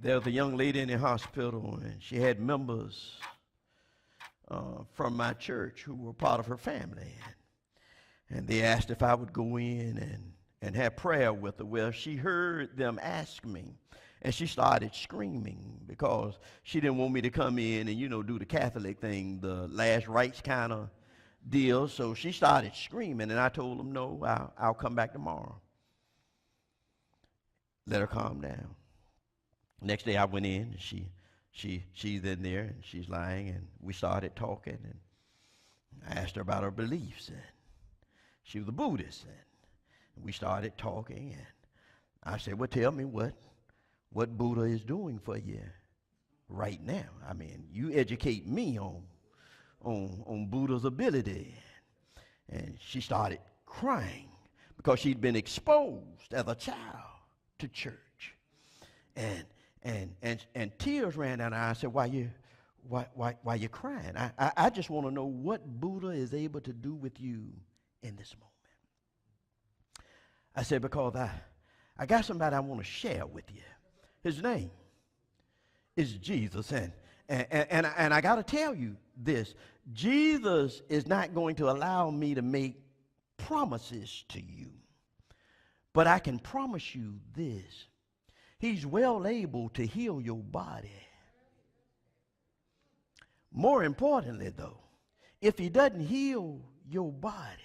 There was a young lady in the hospital, and she had members from my church who were part of her family. And they asked if I would go in and have prayer with her. Well, she heard them ask me, and she started screaming because she didn't want me to come in and, do the Catholic thing, the last rites kind of deal. So she started screaming, and I told them, no, I'll come back tomorrow. Let her calm down. Next day I went in, and she's in there, and she's lying, and we started talking, and I asked her about her beliefs, and she was a Buddhist, and we started talking, and I said, well, tell me what Buddha is doing for you right now. I mean, you educate me on Buddha's ability. And she started crying because she'd been exposed as a child to church. And tears ran down her eyes. I said, why you crying? I just want to know what Buddha is able to do with you in this moment. I said, because I got somebody I want to share with you. His name is Jesus. And I got to tell you this. Jesus is not going to allow me to make promises to you. But I can promise you this. He's well able to heal your body. More importantly, though, if he doesn't heal your body,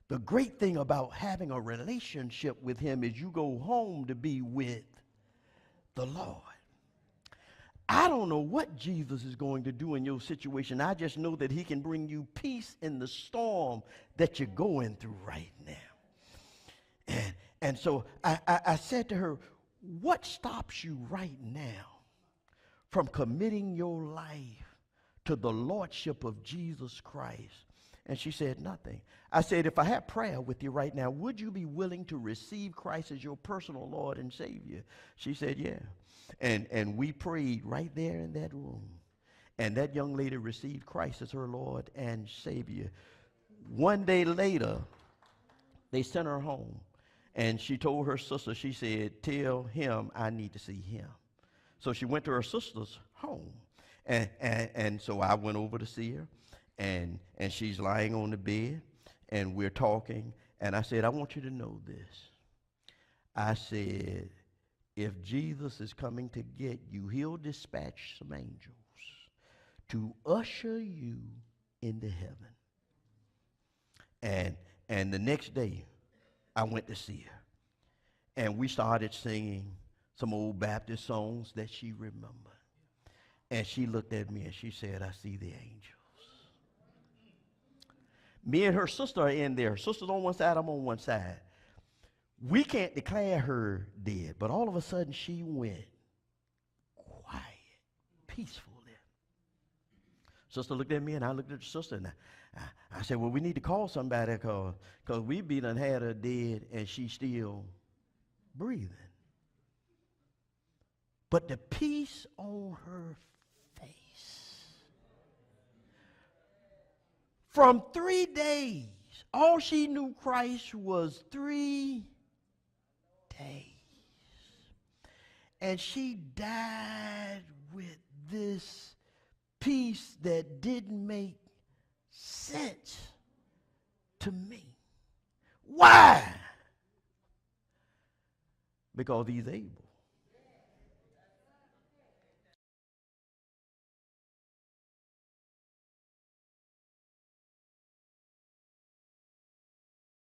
the great thing about having a relationship with him is you go home to be with the Lord. I don't know what Jesus is going to do in your situation. I just know that he can bring you peace in the storm that you're going through right now. And so I said to her, what stops you right now from committing your life to the lordship of Jesus Christ? And she said, nothing. I said, if I had prayer with you right now, would you be willing to receive Christ as your personal Lord and Savior? She said, yeah. And we prayed right there in that room. And that young lady received Christ as her Lord and Savior. One day later, they sent her home. And she told her sister, she said, tell him I need to see him. So she went to her sister's home. And so I went over to see her. And she's lying on the bed. And we're talking. And I said, I want you to know this. I said, if Jesus is coming to get you, he'll dispatch some angels to usher you into heaven. And the next day, I went to see her. And we started singing some old Baptist songs that she remembered. And she looked at me and she said, I see the angels. Me and her sister are in there. Her sister's on one side, I'm on one side. We can't declare her dead, but all of a sudden she went quiet, peacefully. Sister looked at me and I looked at the sister and I said, well, we need to call somebody because we done had her dead and she's still breathing. But the peace on her face. From 3 days, all she knew Christ was 3 days. And she died with this peace that didn't make sense to me. Why? Because he's able.